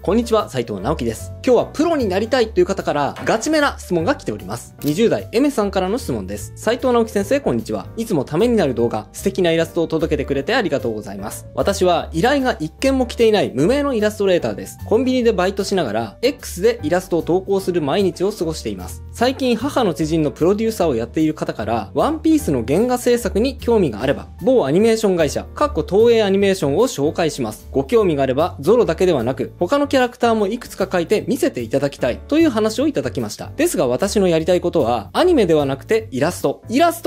こんにちは、斉藤直樹です。今日はプロになりたいという方からガチめな質問が来ております。20代 M さんからの質問です。斉藤直樹先生、こんにちは。いつもためになる動画、素敵なイラストを届けてくれてありがとうございます。私は依頼が一件も来ていない無名のイラストレーターです。コンビニでバイトしながら X でイラストを投稿する毎日を過ごしています。最近母の知人のプロデューサーをやっている方からワンピースの原画制作に興味があれば某アニメーション会社東映アニメーションを紹介します。ご興味があればゾロだけではなく他のキャラクターもいくつか描いて見せていただきたいという話をいただきました。ですが私のやりたいことはアニメではなくてイラスト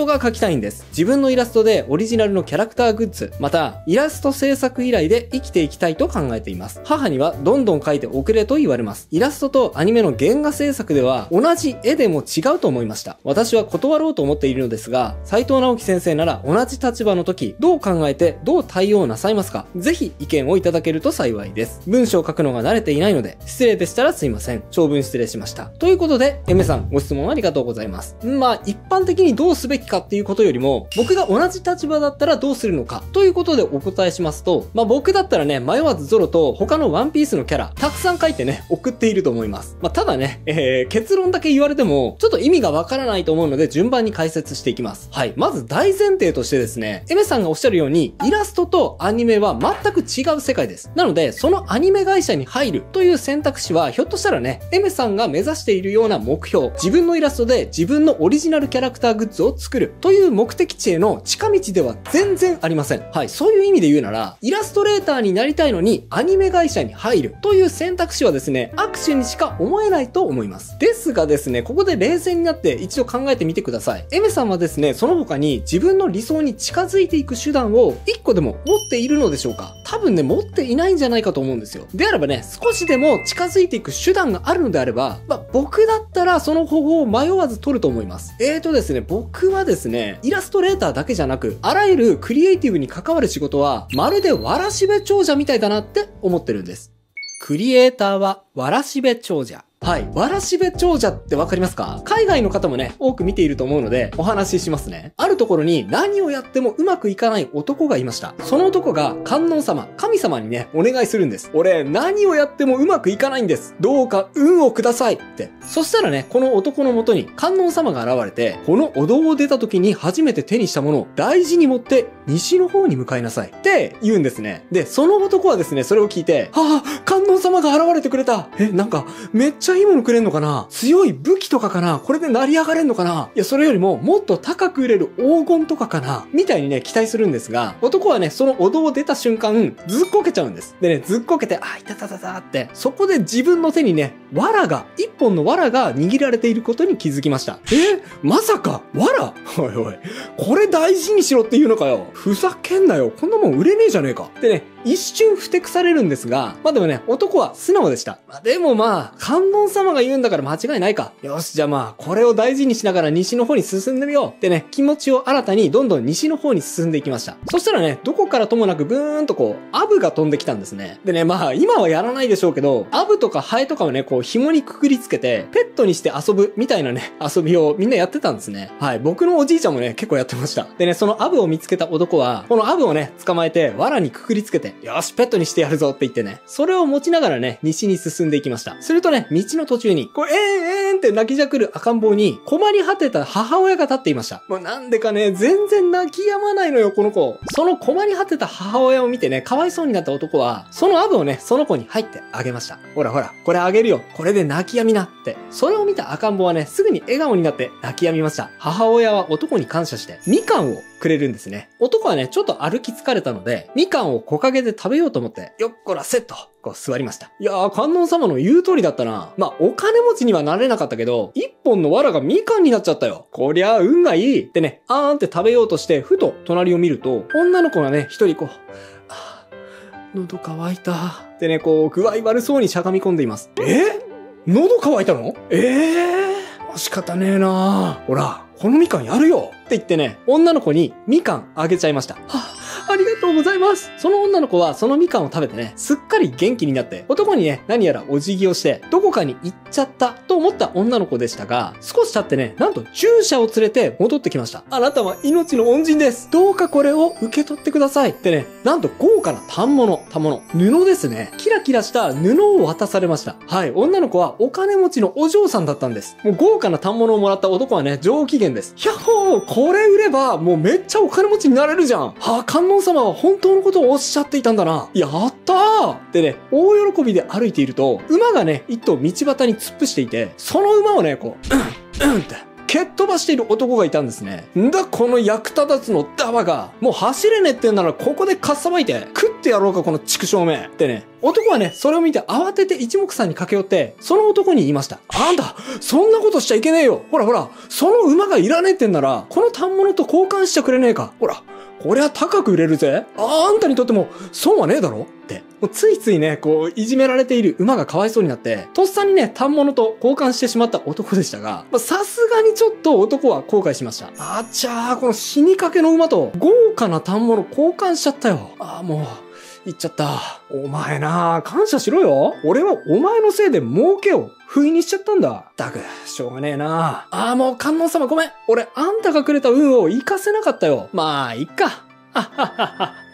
が描きたいんです。自分のイラストでオリジナルのキャラクターグッズまたイラスト制作依頼で生きていきたいと考えています。母にはどんどん描いておくれと言われます。イラストとアニメの原画制作では同じ絵でも違うと思いました。私は断ろうと思っているのですが、斉藤直樹先生なら同じ立場の時どう考えてどう対応なさいますか？ぜひ意見をいただけると幸いです。文章を書くのが慣れていないので失礼でしたらすいません。長文失礼しました。ということで M さんご質問ありがとうございます。一般的にどうすべきかっていうことよりも僕が同じ立場だったらどうするのかということでお答えしますと、僕だったらね迷わずゾロと他のワンピースのキャラたくさん書いてね送っていると思います。ただね、結論だけ言われてもちょっと意味がわからないと思うので順番に解説していきます。はい。まず大前提としてですね、M さんがおっしゃるようにイラストとアニメは全く違う世界です。なのでそのアニメ会社に入るという選択肢はひょっとしたらね M さんが目指しているような目標、自分のイラストで自分のオリジナルキャラクターグッズを作るという目的地への近道では全然ありません。はい。そういう意味で言うならイラストレーターになりたいのにアニメ会社に入るという選択肢はですね握手にしか思えないと思います。ですがですね、ここで冷静になって一度考えてみてください。M さんはですね、その他に自分の理想に近づいていく手段を1個でも持っているのでしょうか？多分ね、持っていないんじゃないかと思うんですよ。であればね、少しでも近づいていく手段があるのであれば、僕だったらその方法を迷わず取ると思います。ですね、僕はですね、イラストレーターだけじゃなく、あらゆるクリエイティブに関わる仕事は、まるでわらしべ長者みたいだなって思ってるんです。クリエイターはわらしべ長者。はい。わらしべ長者ってわかりますか？海外の方もね、多く見ていると思うので、お話ししますね。あるところに何をやってもうまくいかない男がいました。その男が観音様、神様にね、お願いするんです。俺、何をやってもうまくいかないんです。どうか運をくださいって。そしたらね、この男のもとに観音様が現れて、このお堂を出た時に初めて手にしたものを大事に持って西の方に向かいなさいって言うんですね。で、その男はですね、それを聞いて、観音様が現れてくれた。なんか、めっちゃいいものくれんのかな？強い武器とかかな？これで成り上がれんのかな？いや、それよりももっと高く売れる黄金とかかな？みたいにね、期待するんですが、男はね、そのお堂を出た瞬間、ずっこけちゃうんです。でね、ずっこけて、いたたたたって、そこで自分の手にね、一本の藁が握られていることに気づきました。まさか、藁？おいおい、これ大事にしろって言うのかよ。ふざけんなよ。こんなもん売れねえじゃねえか。でね、一瞬ふてくされるんですが、でもね、男は素直でした。でも観音様が言うんだから間違いないか。よし、じゃあこれを大事にしながら西の方に進んでみようってね、気持ちを新たにどんどん西の方に進んでいきました。そしたらね、どこからともなくブーンとアブが飛んできたんですね。でね、今はやらないでしょうけど、アブとかハエとかをね、紐にくくりつけて、ペットにして遊ぶみたいなね、遊びをみんなやってたんですね。はい。僕のおじいちゃんもね、結構やってました。でね、そのアブを見つけた男は、このアブをね、捕まえて、藁にくくりつけて、よし、ペットにしてやるぞって言ってね、それを持ちながらね、西に進んでいきました。するとね、道の途中に、って泣きじゃくる赤ん坊に、困り果てた母親が立っていました。なんでかね、全然泣き止まないのよ、この子。その困り果てた母親を見てね、かわいそうになった男は、そのアブをね、その子に入ってあげました。ほら、これあげるよ。これで泣き止みなって。それを見た赤ん坊はね、すぐに笑顔になって泣き止みました。母親は男に感謝して、みかんをくれるんですね。男はね、ちょっと歩き疲れたので、みかんを木陰で食べようと思って、よっこらせっと、座りました。いやー、観音様の言う通りだったな。お金持ちにはなれなかったけど、一本の藁がみかんになっちゃったよ。こりゃ運がいい。ってね、って食べようとして、ふと隣を見ると、女の子がね、一人喉乾いた。ってね、具合悪そうにしゃがみ込んでいます。喉乾いたの？仕方ねえな。ほら、このみかんやるよって言ってね、女の子にみかんあげちゃいました。ありがとうございます。その女の子はそのみかんを食べてね、すっかり元気になって、男にね、何やらお辞儀をして、どこかに行っちゃったと思った女の子でしたが、少し経ってね、なんと従者を連れて戻ってきました。あなたは命の恩人です。どうかこれを受け取ってください。ってね、なんと豪華な反物、布ですね。キラキラした布を渡されました。はい、女の子はお金持ちのお嬢さんだったんです。もう豪華な反物をもらった男はね、上機嫌です。ひゃっほー、これ売ればもうめっちゃお金持ちになれるじゃん。はあ、観音様は本当のことをおっしゃっていたんだな。やったーってね、大喜びで歩いていると、馬がね、一頭道端に突っ伏していて、その馬をね、こう、って、蹴っ飛ばしている男がいたんですね。んだこの役立たずのダバが、もう走れねえってんならここでかっさばいて、食ってやろうかこの畜生めってね。男はね、それを見て慌てて一目散に駆け寄って、その男に言いました。あんた、そんなことしちゃいけねえよ。ほらほら、その馬がいらねえってんなら、この反物と交換しちゃくれねえか。ほら、こりゃ高く売れるぜ。あんたにとっても損はねえだろって。もうついついね、こう、いじめられている馬がかわいそうになって、とっさにね、反物と交換してしまった男でしたが、さすがにちょっと男は後悔しました。あちゃー、この死にかけの馬と豪華な反物交換しちゃったよ。もう、言っちゃった。お前なあ、感謝しろよ。俺はお前のせいで儲けを不意にしちゃったんだ。ったく、しょうがねえな。もう観音様ごめん。俺、あんたがくれた運を活かせなかったよ。まあ、いっか。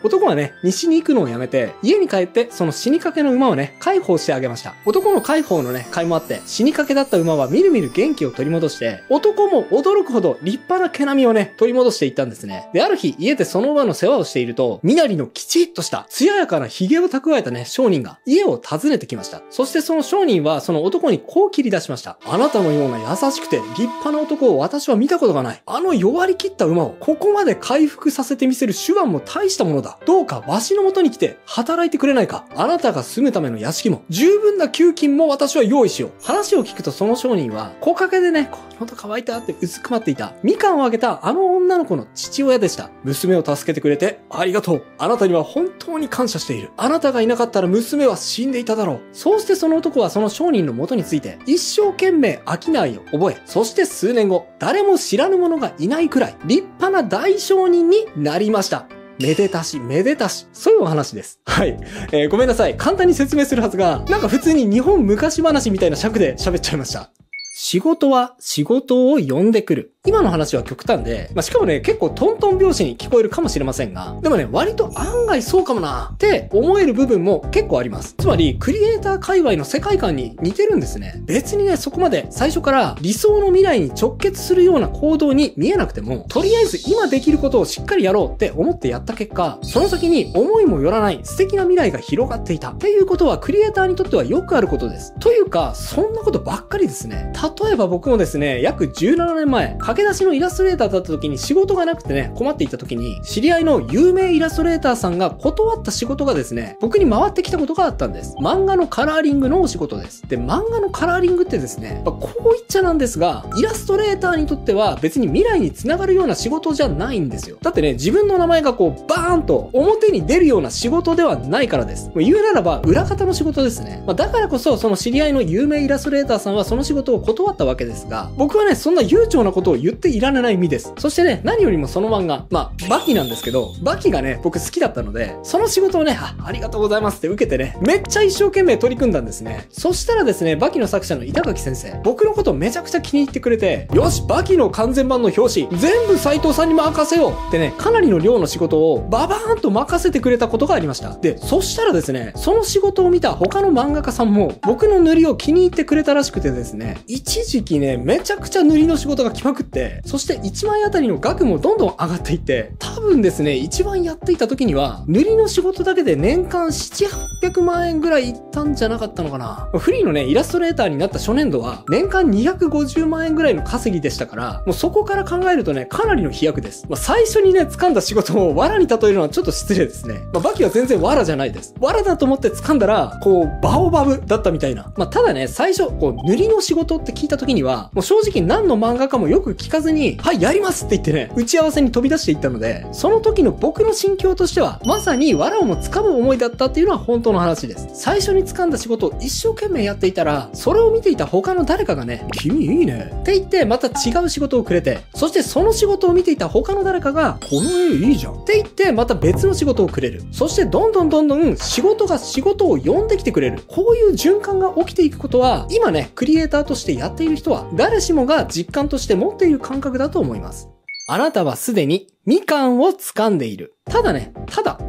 男はね、西に行くのをやめて、家に帰ってその死にかけの馬をね、解放してあげました。男の解放のね、甲斐もあって、死にかけだった馬はみるみる元気を取り戻して、男も驚くほど立派な毛並みをね、取り戻していったんですね。で、ある日、家でその馬の世話をしていると、身なりのきちっとした、艶やかな髭を蓄えたね、商人が家を訪ねてきました。そしてその商人は、その男にこう切り出しました。あなたのような優しくて立派な男を私は見たことがない。弱り切った馬をここまで回復させてみせる手腕も大したものだ。どうかわしの元に来て働いてくれないか。あなたが住むための屋敷も十分な給金も私は用意しよう。話を聞くとその商人は木陰でね、喉乾いたってうずくまっていたみかんをあげたあの女の子の父親でした。娘を助けてくれてありがとう。あなたには本当に感謝している。あなたがいなかったら娘は死んでいただろう。そうしてその男はその商人の元について一生懸命商いを覚え、そして数年後、誰も知らぬ者がいないくらい立派な大商人になりました。めでたし、めでたし。そういうお話です。はい。ごめんなさい。簡単に説明するはずが、なんか普通に日本昔話みたいな尺で喋っちゃいました。仕事は仕事を呼んでくる。今の話は極端で、しかもね、結構トントン拍子に聞こえるかもしれませんが、でもね、割と案外そうかもなって思える部分も結構あります。つまり、クリエイター界隈の世界観に似てるんですね。別にね、そこまで最初から理想の未来に直結するような行動に見えなくても、とりあえず今できることをしっかりやろうって思ってやった結果、その先に思いもよらない素敵な未来が広がっていたっていうことはクリエイターにとってはよくあることです。というか、そんなことばっかりですね。例えば僕もですね、約17年前、駆け出しのイラストレーターだった時に仕事がなくてね、困っていた時に、知り合いの有名イラストレーターさんが断った仕事がですね、僕に回ってきたことがあったんです。漫画のカラーリングのお仕事です。で、漫画のカラーリングってですね、こう言っちゃなんですが、イラストレーターにとっては別に未来に繋がるような仕事じゃないんですよ。だってね、自分の名前がこう、バーンと表に出るような仕事ではないからです。もう言うならば、裏方の仕事ですね。だからこそ、その知り合いの有名イラストレーターさんはその仕事を断ったわけですが、僕はね、そんな悠長なことを言っていられない身です。そしてね、何よりもその漫画、バキなんですけど、バキがね、僕好きだったので、その仕事をね、ありがとうございますって受けてね、めっちゃ一生懸命取り組んだんですね。そしたらですね、バキの作者の板垣先生、僕のことめちゃくちゃ気に入ってくれて、よし、バキの完全版の表紙、全部斉藤さんに任せようってね、かなりの量の仕事をババーンと任せてくれたことがありました。で、そしたらですね、その仕事を見た他の漫画家さんも、僕の塗りを気に入ってくれたらしくてですね、一時期ね、めちゃくちゃ塗りの仕事が来まくって、そして1枚あたりの額もどんどん上がっていって、多分ですね、一番やっていた時には、塗りの仕事だけで年間7、800万円ぐらいいったんじゃなかったのかな。フリーのね、イラストレーターになった初年度は、年間250万円ぐらいの稼ぎでしたから、もうそこから考えるとね、かなりの飛躍です。最初にね、掴んだ仕事を藁に例えるのはちょっと失礼ですね。バキは全然藁じゃないです。藁だと思って掴んだら、こう、バオバブだったみたいな。ただね、最初、こう、塗りの仕事って聞聞いた時には、もう正直何の漫画かもよく聞かずに、はい、やりますって言ってね、打ち合わせに飛び出していったので、その時の僕の心境としては、まさに藁をも掴む思いだったっていうのは本当の話です。最初に掴んだ仕事を一生懸命やっていたら、それを見ていた他の誰かがね、君いいねって言ってまた違う仕事をくれて、そしてその仕事を見ていた他の誰かが、この絵いいじゃんって言ってまた別の仕事をくれる。そしてどんどん仕事が仕事を呼んできてくれる。こういう循環が起きていくことは、今ね、クリエイターとしてやっている人は、誰しもが実感として持っている感覚だと思います。あなたはすでにみかんを掴んでいる。ただ、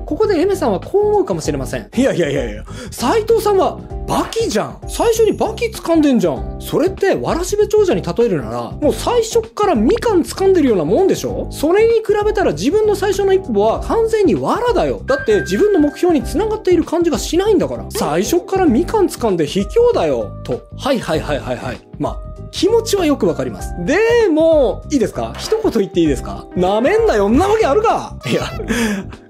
ここでエメさんはこう思うかもしれません。いや、斉藤さんはバキじゃん。最初にバキ掴んでんじゃん。それってわらしべ長者に例えるなら、もう最初からみかん掴んでるようなもんでしょ。それに比べたら自分の最初の一歩は完全にわらだよ。だって自分の目標に繋がっている感じがしないんだから。最初からみかん掴んで卑怯だよ。と。はい。まあ、気持ちはよくわかります。でも、いいですか？一言言っていいですか？なめんなよ、んなわけあるか！いや、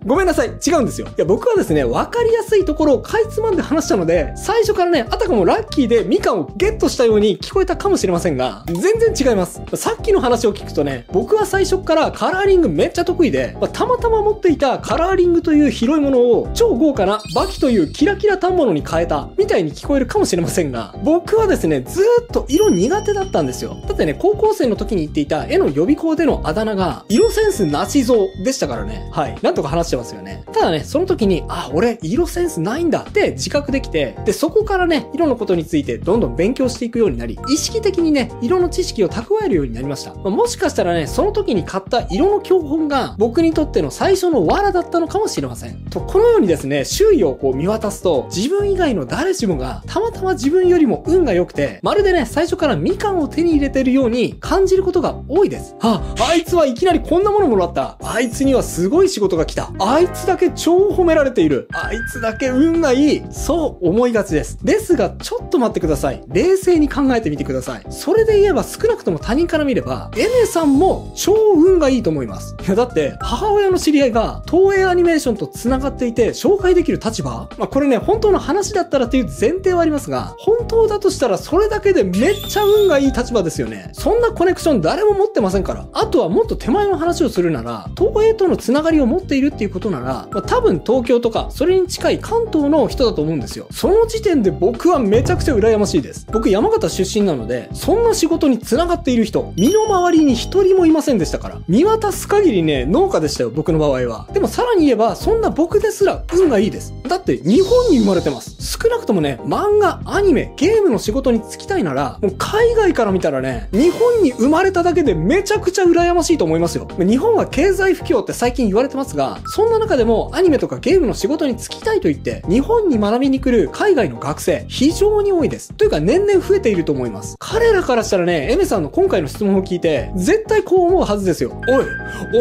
ごめんなさい、違うんですよ。いや、僕はですね、わかりやすいところをかいつまんで話したので、最初からね、あたかもラッキーでみかんをゲットしたように聞こえたかもしれませんが、全然違います。さっきの話を聞くとね、僕は最初からカラーリングめっちゃ得意で、たまたま持っていたカラーリングという広いものを超豪華なバキというキラキラ反物に変えた、みたいに聞こえるかもしれませんが、僕はですね、ずーっと色苦手だったんですよ。だってね、高校生の時に行っていた絵の予備校でのあだ名が、色センスなし像でしたからね。はい。なんとか話してますよね。ただね、その時に、俺、色センスないんだって自覚できて、で、そこからね、色のことについてどんどん勉強していくようになり、意識的にね、色の知識を蓄えるようになりました。もしかしたらね、その時に買った色の教本が、僕にとっての最初の藁だったのかもしれません。と、このようにですね、周囲をこう見渡すと、自分以外の誰しもが、たまたま自分よりも運が良くて、まるでね、最初からみかんを手に入れてるように感じることが多いです。あいつはいきなりこんなものもらった。あいつにはすごい仕事が来た。あいつだけ超褒められている。あいつだけ運がいい。そう思いがちです。ですが、ちょっと待ってください。冷静に考えてみてください。それで言えば少なくとも他人から見れば、エメさんも超運がいいと思います。いや、だって、母親の知り合いが東映アニメーションと繋がっていて紹介できる立場？これね、本当の話だったらという前提はありますが、本当だとしたらそれだけでめっちゃ運がいい立場ですよね。そんなコネクション誰も持ってませんから。あとはもっと手前の話をするなら、東映とのつながりを持っているっていうことなら、多分東京とかそれに近い関東の人だと思うんですよ。その時点で僕はめちゃくちゃ羨ましいです。僕山形出身なので、そんな仕事に繋がっている人、身の回りに一人もいませんでしたから。見渡す限りね、農家でしたよ、僕の場合は。でもさらに言えば、そんな僕ですら運がいいです。だって日本に生まれてます。少なくともね、漫画、アニメ、ゲームの仕事に就きたいなら、もう海外から見たらね、日本に生まれただけでめちゃくちゃ羨ましいと思いますよ。日本は経済不況って最近言われてますが、そんな中でもアニメとかゲームの仕事に就きたいと言って、日本に学びに来る海外の学生、非常に多いです。というか年々増えていると思います。彼らからしたらね、エメさんの今回の質問を聞いて、絶対こう思うはずですよ。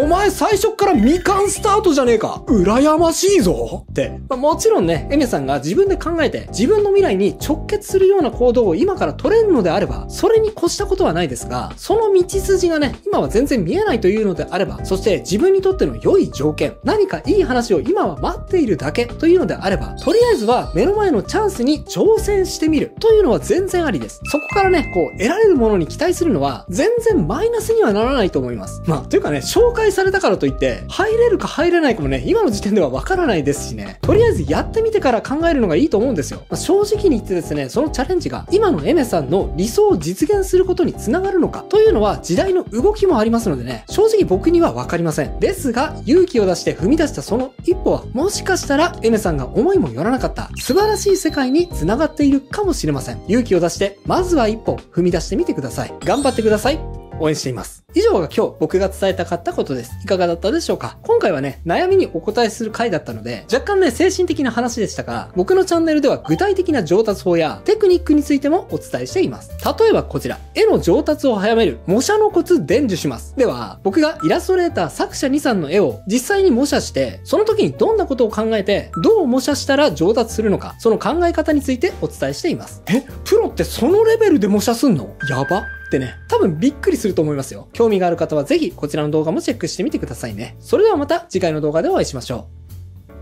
お前最初からみかんスタートじゃねえか。羨ましいぞって。もちろんね、エメさんが自分で考えて、自分の未来に直結するような行動を今から取れるのであれば、それに越したことはないですが、その道筋がね、今は全然見えないというのであれば、そして自分にとっての良い条件、何かいい話を今は待っているだけというのであれば、とりあえずは目の前のチャンスに挑戦してみるというのは全然ありです。そこからね、こう得られるものに期待するのは全然マイナスにはならないと思います。というかね、紹介されたからといって入れるか入れないかもね、今の時点ではわからないですしね、とりあえずやってみてから考えるのがいいと思うんですよ。正直に言ってですね、そのチャレンジが今のエメさんの理想を実現することにつながるのかというのは時代の動きもありますのでね、正直僕にはわかりません。ですが、勇気を出して踏み出したその一歩は、もしかしたらエメさんが思いもよらなかった素晴らしい世界に繋がっているかもしれません。勇気を出して、まずは一歩踏み出してみてください。頑張ってください。応援しています。以上が今日僕が伝えたかったことです。いかがだったでしょうか？今回はね、悩みにお答えする回だったので、若干ね、精神的な話でしたが、僕のチャンネルでは具体的な上達法やテクニックについてもお伝えしています。例えばこちら、絵の上達を早める模写のコツ伝授します。では、僕がイラストレーター作者2さんの絵を実際に模写して、その時にどんなことを考えて、どう模写したら上達するのか、その考え方についてお伝えしています。プロってそのレベルで模写すんの？やばってね、多分びっくりすると思いますよ。興味がある方はぜひこちらの動画もチェックしてみてくださいね。それではまた次回の動画でお会いしましょ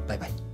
う。バイバイ。